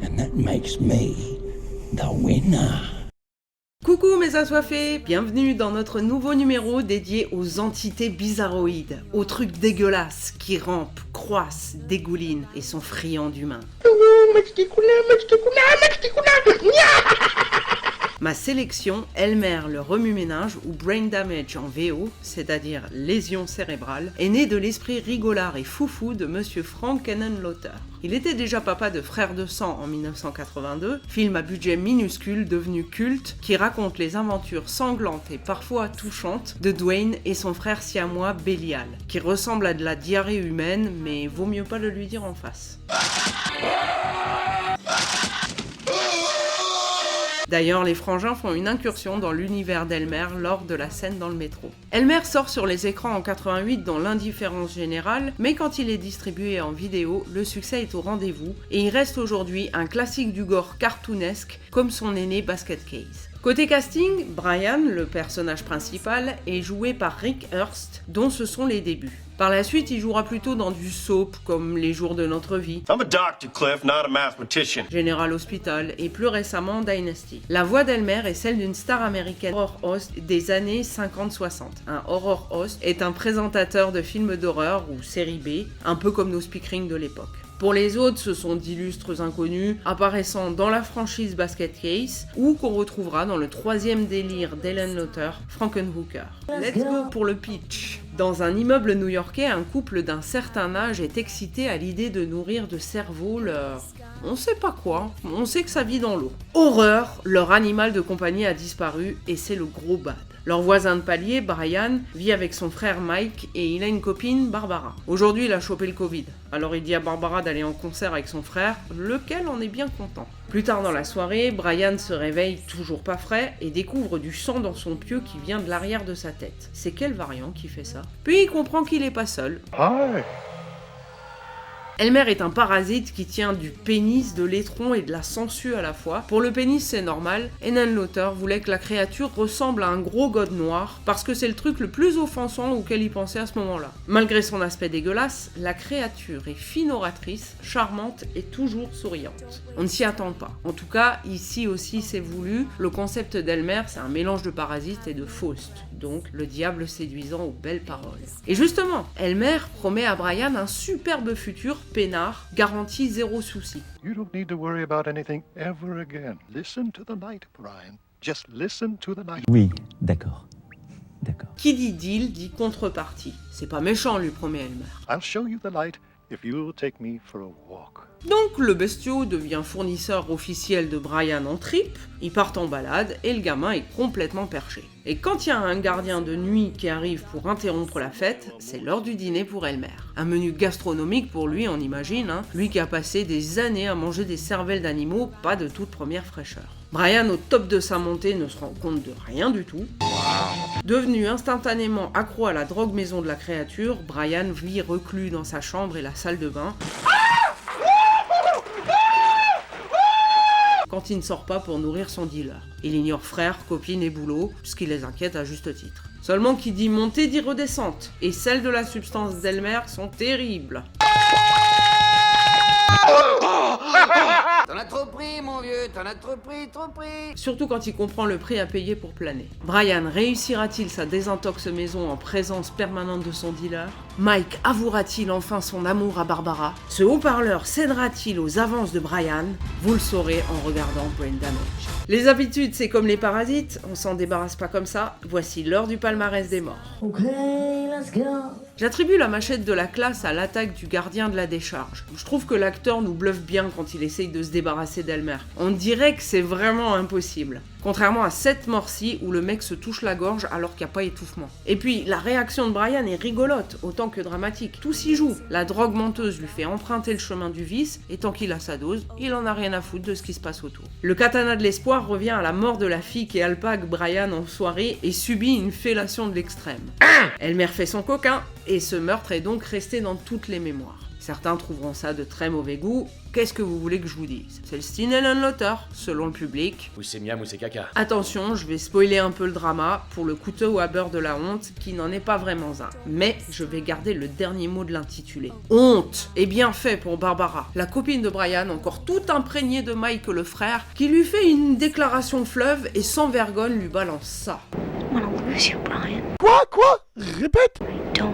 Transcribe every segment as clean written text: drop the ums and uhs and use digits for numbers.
And that makes me the winner. Coucou mes assoiffés, bienvenue dans notre nouveau numéro dédié aux entités bizarroïdes, aux trucs dégueulasses qui rampent, croissent, dégoulinent et sont friands d'humains. Ma sélection, Elmer le remue-ménage ou Brain Damage en VO, c'est-à-dire lésion cérébrale, est née de l'esprit rigolard et foufou de monsieur Frank Henenlotter. Il était déjà papa de Frères de sang en 1982, film à budget minuscule devenu culte qui raconte les aventures sanglantes et parfois touchantes de Dwayne et son frère siamois Belial, qui ressemble à de la diarrhée humaine mais vaut mieux pas le lui dire en face. D'ailleurs, les frangins font une incursion dans l'univers d'Elmer lors de la scène dans le métro. Elmer sort sur les écrans en 88 dans l'indifférence générale, mais quand il est distribué en vidéo, le succès est au rendez-vous et il reste aujourd'hui un classique du gore cartoonesque comme son aîné Basket Case. Côté casting, Brian, le personnage principal, est joué par Rick Hurst, dont ce sont les débuts. Par la suite, il jouera plutôt dans du soap comme Les jours de notre vie, I'm a doctor, Cliff, not a mathematician. General Hospital et plus récemment Dynasty. La voix d'Elmer est celle d'une star américaine horror host des années 50-60. Un horror host est un présentateur de films d'horreur ou série B, un peu comme nos speakerings de l'époque. Pour les autres, ce sont d'illustres inconnus apparaissant dans la franchise Basket Case ou qu'on retrouvera dans le troisième délire d'Henenlotter, Frankenhooker. Let's go pour le pitch. Dans un immeuble new-yorkais, un couple d'un certain âge est excité à l'idée de nourrir de cerveau leur... On sait pas quoi, on sait que ça vit dans l'eau. Horreur, leur animal de compagnie a disparu et c'est le gros bad. Leur voisin de palier, Brian, vit avec son frère Mike et il a une copine, Barbara. Aujourd'hui, il a chopé le Covid, alors il dit à Barbara d'aller en concert avec son frère, lequel en est bien content. Plus tard dans la soirée, Brian se réveille toujours pas frais et découvre du sang dans son pieu qui vient de l'arrière de sa tête. C'est quel variant qui fait ça? Puis il comprend qu'il est pas seul. Hi. Elmer est un parasite qui tient du pénis, de l'étron et de la sangsue à la fois. Pour le pénis, c'est normal. Henenlotter voulait que la créature ressemble à un gros god noir parce que c'est le truc le plus offensant auquel il pensait à ce moment-là. Malgré son aspect dégueulasse, la créature est fine oratrice, charmante et toujours souriante. On ne s'y attend pas. En tout cas, ici aussi c'est voulu. Le concept d'Elmer, c'est un mélange de parasite et de Faust. Donc le diable séduisant aux belles paroles. Et justement, Elmer promet à Brian un superbe futur peinard, garanti zéro souci. You don't need to worry about anything ever again. Listen to the light, Brian. Just listen to the light. Oui, d'accord. D'accord. Qui dit deal dit contrepartie. C'est pas méchant, lui promet Elmer. I'll show you the light if you'll take me for a walk. Donc le bestiau devient fournisseur officiel de Brian en trip, ils partent en balade et le gamin est complètement perché. Et quand il y a un gardien de nuit qui arrive pour interrompre la fête, c'est l'heure du dîner pour Elmer. Un menu gastronomique pour lui, on imagine, lui qui a passé des années à manger des cervelles d'animaux pas de toute première fraîcheur. Brian, au top de sa montée, ne se rend compte de rien du tout. Devenu instantanément accro à la drogue maison de la créature, Brian vit reclus dans sa chambre et la salle de bain. Quand il ne sort pas pour nourrir son dealer. Il ignore frère, copine et boulot, ce qui les inquiète à juste titre. Seulement qui dit montée dit redescente, et celles de la substance d'Elmer sont terribles. T'en as trop pris, mon vieux, t'en as trop pris, trop pris. Surtout quand il comprend le prix à payer pour planer. Brian réussira-t-il sa désintox maison en présence permanente de son dealer? Mike avouera-t-il enfin son amour à Barbara? Ce haut-parleur cédera-t-il aux avances de Brian? Vous le saurez en regardant Brain Damage. Les habitudes, c'est comme les parasites, on s'en débarrasse pas comme ça. Voici l'heure du palmarès des morts. J'attribue la machette de la classe à l'attaque du gardien de la décharge. Je trouve que l'acteur nous bluffe bien quand il essaye de se débarrasser d'Elmer. On dirait que c'est vraiment impossible. Contrairement à cette mort-ci où le mec se touche la gorge alors qu'il n'y a pas étouffement. Et puis, la réaction de Brian est rigolote, autant que dramatique. Tout s'y joue. La drogue menteuse lui fait emprunter le chemin du vice, et tant qu'il a sa dose, il en a rien à foutre de ce qui se passe autour. Le katana de l'espoir revient à la mort de la fille qui alpague Brian en soirée et subit une fellation de l'extrême. Elmer fait son coquin, et ce meurtre est donc resté dans toutes les mémoires. Certains trouveront ça de très mauvais goût. Qu'est-ce que vous voulez que je vous dise? C'est le style Ellen Lauter, selon le public. Ou c'est miam ou c'est caca. Attention, je vais spoiler un peu le drama pour le couteau à beurre de la honte, qui n'en est pas vraiment un. Mais je vais garder le dernier mot de l'intitulé. Honte! Et bien fait pour Barbara, la copine de Brian, encore tout imprégnée de Mike le frère, qui lui fait une déclaration fleuve et sans vergogne lui balance ça. I don't wanna lose you, Brian. Quoi Répète. I don't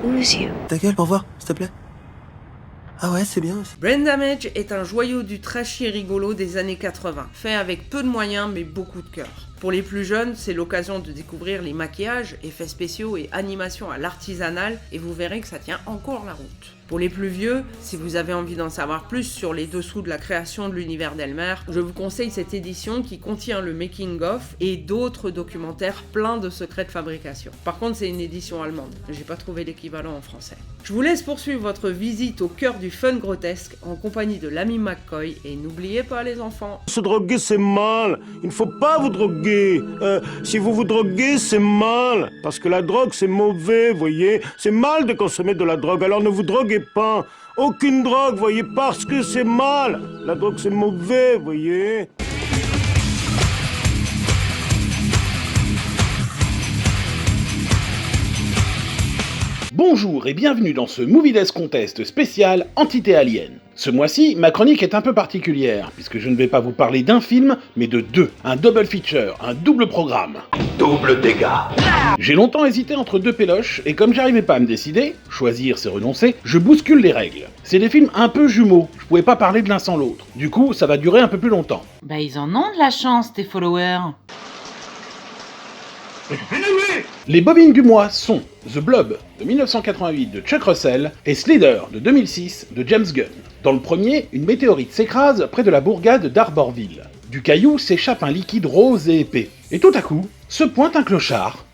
lose you. Ta gueule pour voir, s'il te plaît. Ah ouais, c'est bien aussi. Brain Damage est un joyau du trashy rigolo des années 80, fait avec peu de moyens mais beaucoup de cœur. Pour les plus jeunes, c'est l'occasion de découvrir les maquillages, effets spéciaux et animations à l'artisanal, et vous verrez que ça tient encore la route. Pour les plus vieux, si vous avez envie d'en savoir plus sur les dessous de la création de l'univers d'Elmer, je vous conseille cette édition qui contient le making-of et d'autres documentaires pleins de secrets de fabrication. Par contre, c'est une édition allemande, j'ai pas trouvé l'équivalent en français. Je vous laisse poursuivre votre visite au cœur du fun grotesque en compagnie de l'ami McCoy, et n'oubliez pas les enfants. Se droguer, c'est mal. Il ne faut pas vous droguer. Si vous vous droguez, c'est mal. Parce que la drogue, c'est mauvais, voyez. C'est mal de consommer de la drogue, alors ne vous droguez pas. Aucune drogue, voyez, parce que c'est mal. La drogue, c'est mauvais, voyez. Bonjour et bienvenue dans ce Movie Death Contest spécial Entité Alien. Ce mois-ci, ma chronique est un peu particulière, puisque je ne vais pas vous parler d'un film, mais de deux. Un double feature, un double programme. Double dégâts. J'ai longtemps hésité entre deux péloches, et comme j'arrivais pas à me décider, choisir c'est renoncer, je bouscule les règles. C'est des films un peu jumeaux, je pouvais pas parler de l'un sans l'autre. Du coup, ça va durer un peu plus longtemps. Bah ils en ont de la chance, tes followers. Les bobines du mois sont The Blob de 1988 de Chuck Russell et Slither de 2006 de James Gunn. Dans le premier, une météorite s'écrase près de la bourgade d'Arborville. Du caillou s'échappe un liquide rose et épais. Et tout à coup, se pointe un clochard.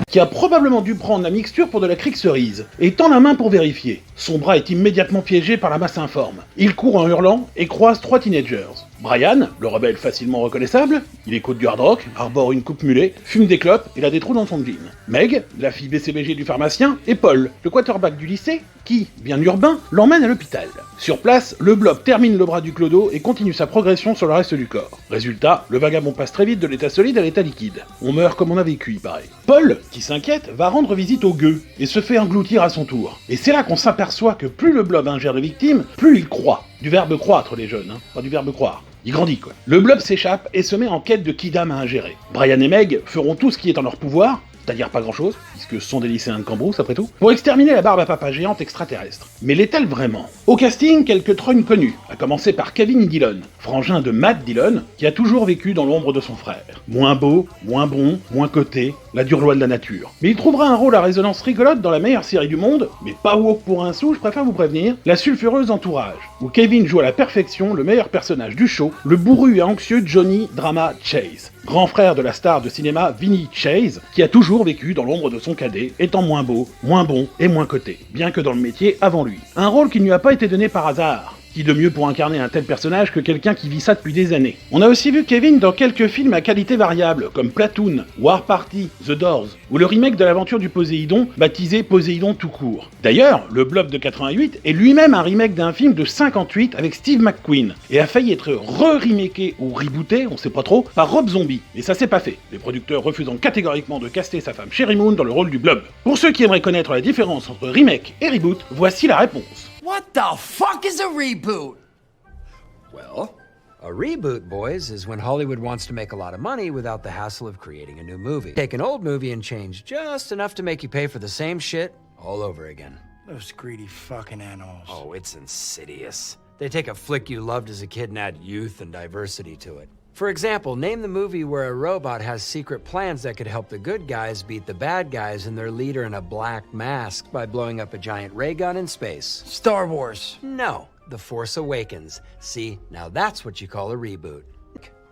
Qui a probablement dû prendre la mixture pour de la crique cerise, et tend la main pour vérifier. Son bras est immédiatement piégé par la masse informe. Il court en hurlant et croise trois teenagers. Brian, le rebelle facilement reconnaissable, il écoute du hard rock, arbore une coupe mulet, fume des clopes et a des trous dans son jean. Meg, la fille BCBG du pharmacien, et Paul, le quarterback du lycée, qui, bien urbain, l'emmène à l'hôpital. Sur place, le blob termine le bras du clodo et continue sa progression sur le reste du corps. Résultat, le vagabond passe très vite de l'état solide à l'état liquide. On meurt comme on a vécu, il paraît. Paul, qui s'inquiète, va rendre visite au gueux et se fait engloutir à son tour. Et c'est là qu'on s'aperçoit que plus le blob ingère de victimes, plus il croît. Du verbe croître, les jeunes, hein, pas du verbe croire. Il grandit, quoi. Le blob s'échappe et se met en quête de kidam à ingérer. Brian et Meg feront tout ce qui est en leur pouvoir, c'est-à-dire pas grand-chose, puisque ce sont des lycéens de Cambrousse après tout, pour exterminer la barbe à papa géante extraterrestre. Mais l'est-elle vraiment? Au casting, quelques trognes connus, à commencer par Kevin Dillon, frangin de Matt Dillon, qui a toujours vécu dans l'ombre de son frère. Moins beau, moins bon, moins coté, la dure loi de la nature. Mais il trouvera un rôle à résonance rigolote dans la meilleure série du monde, mais pas woke pour un sou, je préfère vous prévenir, La sulfureuse entourage, où Kevin joue à la perfection le meilleur personnage du show, le bourru et anxieux Johnny Drama Chase, grand frère de la star de cinéma Vinny Chase, qui a toujours vécu dans l'ombre de son cadet, étant moins beau, moins bon et moins coté, bien que dans le métier avant lui. Un rôle qui ne lui a pas été donné par hasard. Qui de mieux pour incarner un tel personnage que quelqu'un qui vit ça depuis des années. On a aussi vu Kevin dans quelques films à qualité variable, comme Platoon, War Party, The Doors, ou le remake de l'aventure du Poséidon, baptisé Poséidon tout court. D'ailleurs, le Blob de 88 est lui-même un remake d'un film de 58 avec Steve McQueen, et a failli être re-remaké ou rebooté, on sait pas trop, par Rob Zombie. Et ça s'est pas fait, les producteurs refusant catégoriquement de caster sa femme Sherry Moon dans le rôle du Blob. Pour ceux qui aimeraient connaître la différence entre remake et reboot, voici la réponse. What the fuck is a reboot? Well, a reboot, boys, is when Hollywood wants to make a lot of money without the hassle of creating a new movie. Take an old movie and change just enough to make you pay for the same shit all over again. Those greedy fucking animals. Oh, it's insidious. They take a flick you loved as a kid and add youth and diversity to it. For example, name the movie where a robot has secret plans that could help the good guys beat the bad guys and their leader in a black mask by blowing up a giant ray gun in space. Star Wars. No, The Force Awakens. See, now that's what you call a reboot.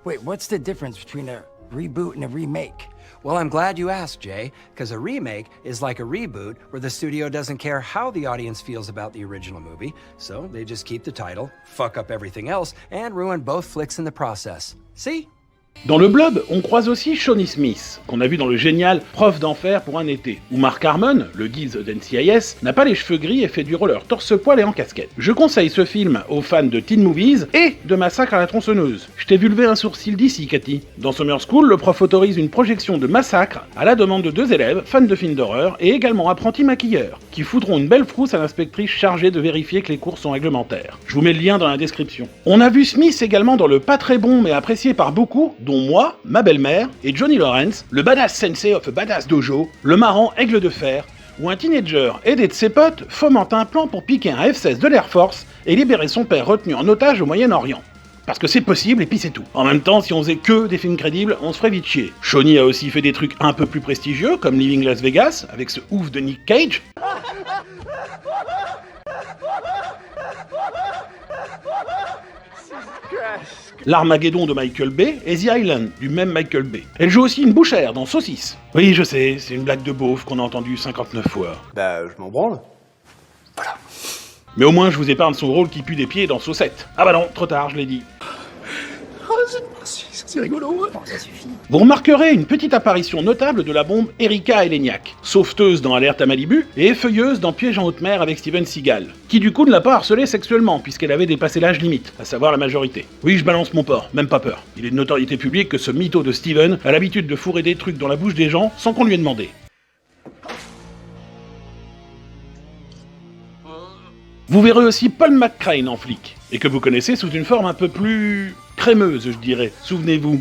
Wait, what's the difference between a reboot and a remake? Well, I'm glad you asked, Jay, because a remake is like a reboot where the studio doesn't care how the audience feels about the original movie, so they just keep the title, fuck up everything else, and ruin both flicks in the process. See? Dans le Blob, on croise aussi Shawnee Smith, qu'on a vu dans le génial Prof d'enfer pour un été, où Mark Harmon, le guise d'NCIS, n'a pas les cheveux gris et fait du roller torse-poil et en casquette. Je conseille ce film aux fans de teen movies et de Massacre à la tronçonneuse. Je t'ai vu lever un sourcil d'ici, Cathy. Dans Summer School, le prof autorise une projection de Massacre à la demande de 2 élèves, fans de films d'horreur et également apprentis maquilleurs, qui foutront une belle frousse à l'inspectrice chargée de vérifier que les cours sont réglementaires. Je vous mets le lien dans la description. On a vu Smith également dans le pas très bon mais apprécié par beaucoup, dont moi, ma belle-mère et Johnny Lawrence, le badass sensei of a badass dojo, le marrant aigle de fer, où un teenager aidé de ses potes fomente un plan pour piquer un F-16 de l'Air Force et libérer son père retenu en otage au Moyen-Orient. Parce que c'est possible et puis c'est tout. En même temps, si on faisait que des films crédibles, on se ferait vite chier. Shawnee a aussi fait des trucs un peu plus prestigieux, comme Living Las Vegas, avec ce ouf de Nick Cage. L'Armageddon de Michael Bay et The Island du même Michael Bay. Elle joue aussi une bouchère dans Saucisse. Oui, je sais, c'est une blague de beauf qu'on a entendue 59 fois. Bah, je m'en branle. Voilà. Mais au moins, je vous épargne son rôle qui pue des pieds dans Saucette. Ah bah non, trop tard, je l'ai dit. C'est rigolo. Bon, ça suffit. Vous remarquerez une petite apparition notable de la bombe Erika Eleniak, sauveteuse dans Alerte à Malibu et effeuilleuse dans Piège en haute mer avec Steven Seagal, qui du coup ne l'a pas harcelée sexuellement puisqu'elle avait dépassé l'âge limite, à savoir la majorité. Oui, je balance mon porc, même pas peur. Il est de notoriété publique que ce mytho de Steven a l'habitude de fourrer des trucs dans la bouche des gens sans qu'on lui ait demandé. Vous verrez aussi Paul McCrane en flic, et que vous connaissez sous une forme un peu plus crémeuse, je dirais. Souvenez-vous.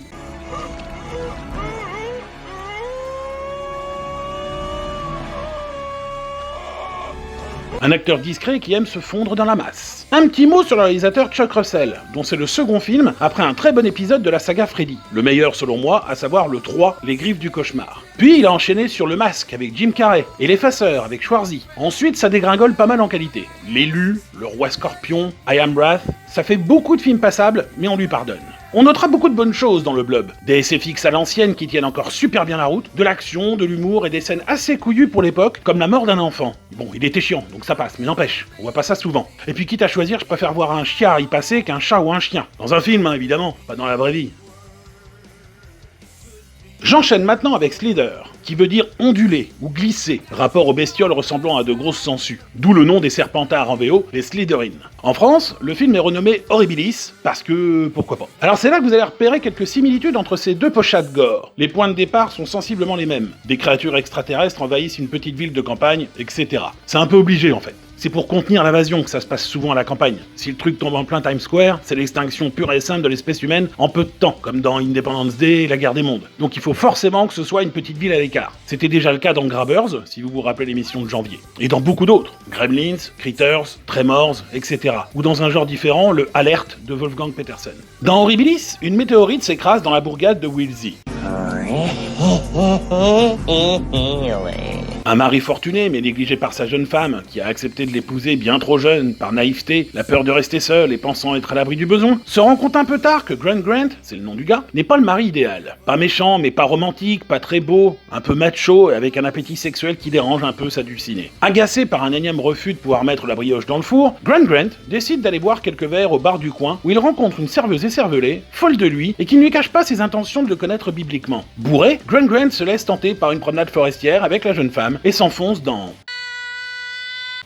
Un acteur discret qui aime se fondre dans la masse. Un petit mot sur le réalisateur Chuck Russell, dont c'est le second film après un très bon épisode de la saga Freddy. Le meilleur selon moi, à savoir le 3, Les Griffes du Cauchemar. Puis il a enchaîné sur Le Masque avec Jim Carrey et L'Effaceur avec Schwarzy. Ensuite ça dégringole pas mal en qualité. L'élu, Le Roi Scorpion, I Am Wrath, ça fait beaucoup de films passables, mais on lui pardonne. On notera beaucoup de bonnes choses dans le Blob. Des SFX à l'ancienne qui tiennent encore super bien la route, de l'action, de l'humour et des scènes assez couillues pour l'époque, comme la mort d'un enfant. Bon, il était chiant, donc ça passe, mais n'empêche, on voit pas ça souvent. Et puis quitte à choisir, je préfère voir un chiard y passer qu'un chat ou un chien. Dans un film, hein, évidemment, pas dans la vraie vie. J'enchaîne maintenant avec Slither, qui veut dire onduler ou glisser, rapport aux bestioles ressemblant à de grosses sangsues. D'où le nom des serpentards en VO, les Slytherin. En France, le film est renommé Horribilis, parce que... pourquoi pas. Alors c'est là que vous allez repérer quelques similitudes entre ces deux pochades gore. Les points de départ sont sensiblement les mêmes. Des créatures extraterrestres envahissent une petite ville de campagne, etc. C'est un peu obligé en fait. C'est pour contenir l'invasion que ça se passe souvent à la campagne. Si le truc tombe en plein Times Square, c'est l'extinction pure et simple de l'espèce humaine en peu de temps, comme dans Independence Day et la guerre des mondes. Donc il faut forcément que ce soit une petite ville à l'écart. C'était déjà le cas dans Grabbers, si vous vous rappelez l'émission de janvier. Et dans beaucoup d'autres. Gremlins, Critters, Tremors, etc. Ou dans un genre différent, le Alert de Wolfgang Petersen. Dans Horribilis, une météorite s'écrase dans la bourgade de Wilsey. Un mari fortuné mais négligé par sa jeune femme, qui a accepté de l'épouser bien trop jeune, par naïveté, la peur de rester seul et pensant être à l'abri du besoin, se rend compte un peu tard que Grant, c'est le nom du gars, n'est pas le mari idéal. Pas méchant mais pas romantique, pas très beau, un peu macho et avec un appétit sexuel qui dérange un peu sa dulcinée. Agacé par un énième refus de pouvoir mettre la brioche dans le four, Grant décide d'aller boire quelques verres au bar du coin où il rencontre une serveuse écervelée, folle de lui et qui ne lui cache pas ses intentions de le connaître bibliquement. Bourré, Grant se laisse tenter par une promenade forestière avec la jeune femme et s'enfonce dans...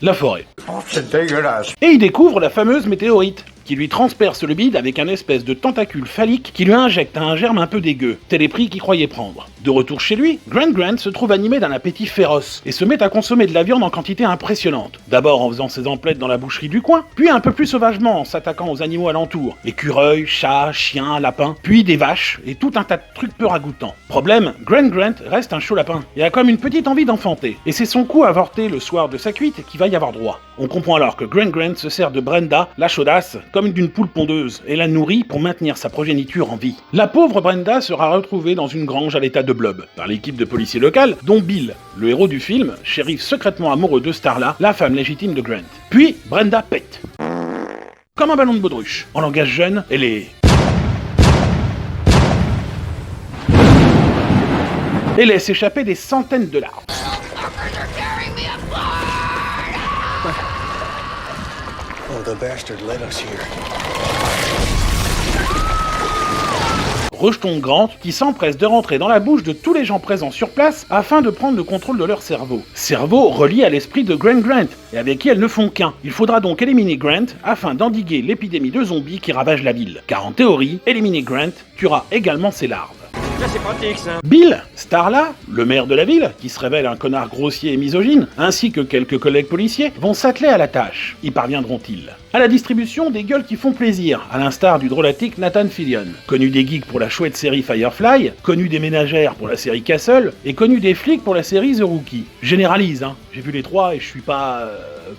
la forêt. Oh, c'est dégueulasse. Et il découvre la fameuse météorite, qui lui transperce le bide avec un espèce de tentacule phallique qui lui injecte un germe un peu dégueu, tel les prix qu'il croyait prendre. De retour chez lui, Grant se trouve animé d'un appétit féroce et se met à consommer de la viande en quantité impressionnante. D'abord en faisant ses emplettes dans la boucherie du coin, puis un peu plus sauvagement en s'attaquant aux animaux alentours, écureuils, chats, chiens, lapins, puis des vaches et tout un tas de trucs peu ragoûtants. Problème, Grant reste un chaud lapin et a comme une petite envie d'enfanter, et c'est son coup avorté le soir de sa cuite qui va y avoir droit. On comprend alors que Grant se sert de Brenda, la chaudasse, comme d'une poule pondeuse, et la nourrit pour maintenir sa progéniture en vie. La pauvre Brenda sera retrouvée dans une grange à l'état de blob, par l'équipe de policiers locales, dont Bill, le héros du film, shérif secrètement amoureux de Starla, la femme légitime de Grant. Puis, Brenda pète. Comme un ballon de baudruche. En langage jeune, elle est... et laisse échapper des centaines de larmes. Oh, the bastard led us here. rejeton de Grant, qui s'empresse de rentrer dans la bouche de tous les gens présents sur place afin de prendre le contrôle de leur cerveau. Cerveau relié à l'esprit de Grant Grant, et avec qui elles ne font qu'un. Il faudra donc éliminer Grant afin d'endiguer l'épidémie de zombies qui ravage la ville. Car en théorie, éliminer Grant tuera également ses larves. Là, c'est pratique, ça. Bill, Starla, le maire de la ville, qui se révèle un connard grossier et misogyne, ainsi que quelques collègues policiers, vont s'atteler à la tâche. Y parviendront-ils? À la distribution, des gueules qui font plaisir, à l'instar du drôlatique Nathan Fillion, connu des geeks pour la chouette série Firefly, connu des ménagères pour la série Castle, et connu des flics pour la série The Rookie. Généralise, hein, j'ai vu les trois et je suis pas...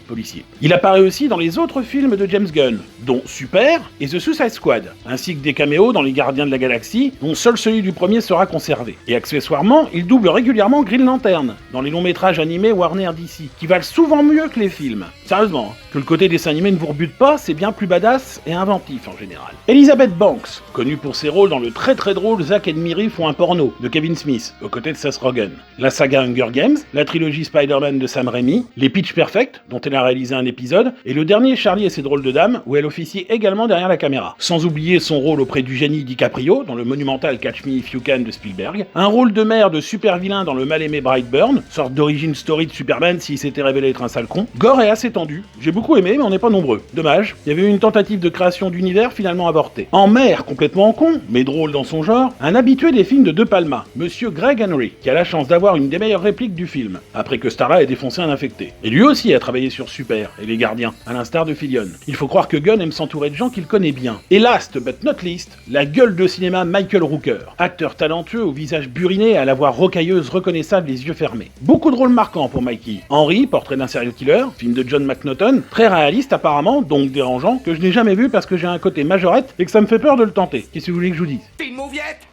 policier. Il apparaît aussi dans les autres films de James Gunn, dont Super et The Suicide Squad, ainsi que des caméos dans Les Gardiens de la Galaxie, dont seul celui du premier sera conservé. Et accessoirement, il double régulièrement Green Lantern, dans les longs métrages animés Warner DC, qui valent souvent mieux que les films. Sérieusement, que le côté dessin animé ne vous rebute pas, c'est bien plus badass et inventif en général. Elizabeth Banks, connue pour ses rôles dans le très drôle Zack et Miri font un porno, de Kevin Smith, aux côtés de Seth Rogen, la saga Hunger Games, la trilogie Spider-Man de Sam Raimi, les Pitch Perfect, dont elle a réalisé un épisode, et le dernier Charlie et ses drôles de dames, où elle officie également derrière la caméra. Sans oublier son rôle auprès du génie DiCaprio, dans le monumental Catch Me If You Can de Spielberg, un rôle de mère de super vilain dans le mal-aimé Brightburn, sorte d'origine story de Superman s'il s'était révélé être un sale con. Gore est assez tendu, j'ai beaucoup aimé mais on n'est pas nombreux. Dommage, il y avait eu une tentative de création d'univers finalement avortée. En mer, complètement con, mais drôle dans son genre, un habitué des films de De Palma, Monsieur Greg Henry, qui a la chance d'avoir une des meilleures répliques du film, après que Starla ait défoncé un infecté. Et lui aussi a travaillé sur Super et les Gardiens, à l'instar de Fillion. Il faut croire que Gunn aime s'entourer de gens qu'il connaît bien. Et last but not least, la gueule de cinéma Michael Rooker, acteur talentueux au visage buriné et à la voix rocailleuse reconnaissable les yeux fermés. Beaucoup de rôles marquants pour Mikey. Henry, portrait d'un serial killer, film de John McNaughton, très réaliste apparemment, donc dérangeant, que je n'ai jamais vu parce que j'ai un côté majorette et que ça me fait peur de le tenter. Qu'est-ce que vous voulez que je vous dise?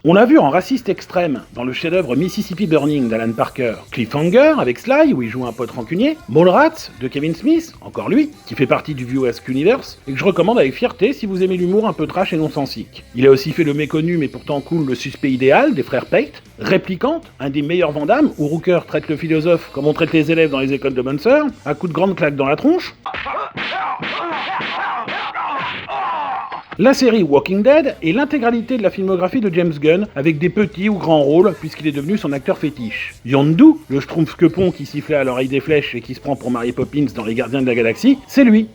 On l'a vu en raciste extrême, dans le chef-d'œuvre Mississippi Burning d'Alan Parker, Cliffhanger avec Sly où il joue un pote rancunier, Mallrats de Kevin Smith, encore lui, qui fait partie du View-esque Universe, et que je recommande avec fierté si vous aimez l'humour un peu trash et non sensique. Il a aussi fait le méconnu mais pourtant cool Le Suspect Idéal des frères Pate, Réplicante, un des meilleurs Van Damme, où Rooker traite le philosophe comme on traite les élèves dans les écoles de bonnes sœurs, à coup de grande claque dans la tronche. La série Walking Dead et l'intégralité de la filmographie de James Gunn avec des petits ou grands rôles puisqu'il est devenu son acteur fétiche. Yondu, le schtroumpf-quepon qui sifflait à l'oreille des flèches et qui se prend pour Mary Poppins dans Les Gardiens de la Galaxie, c'est lui.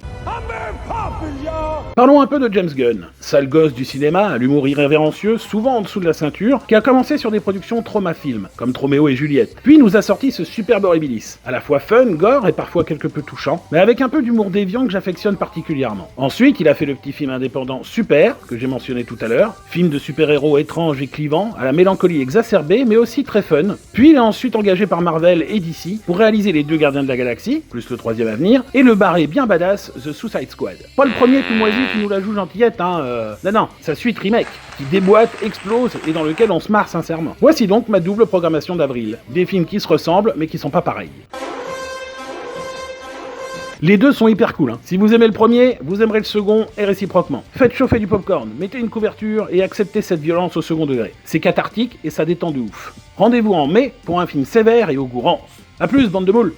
Parlons un peu de James Gunn, sale gosse du cinéma, à l'humour irrévérencieux, souvent en dessous de la ceinture, qui a commencé sur des productions Trauma Film, comme Troméo et Juliette, puis nous a sorti ce superbe horribilis, à la fois fun, gore et parfois quelque peu touchant, mais avec un peu d'humour déviant que j'affectionne particulièrement. Ensuite, il a fait le petit film indépendant Super, que j'ai mentionné tout à l'heure, film de super-héros étrange et clivant, à la mélancolie exacerbée, mais aussi très fun. Puis il est ensuite engagé par Marvel et DC pour réaliser les 2 Gardiens de la Galaxie, plus le 3e à venir, et le barré bien badass The Suicide Squad. Pas le premier tout moisi qui nous la joue gentillette, hein, non, sa suite remake, qui déboîte, explose et dans lequel on se marre sincèrement. Voici donc ma double programmation d'avril. Des films qui se ressemblent mais qui sont pas pareils. Les deux sont hyper cool, hein. Si vous aimez le premier, vous aimerez le second et réciproquement. Faites chauffer du popcorn, mettez une couverture et acceptez cette violence au second degré. C'est cathartique et ça détend de ouf. Rendez-vous en mai pour un film sévère et au goût rance. A plus, bande de moules!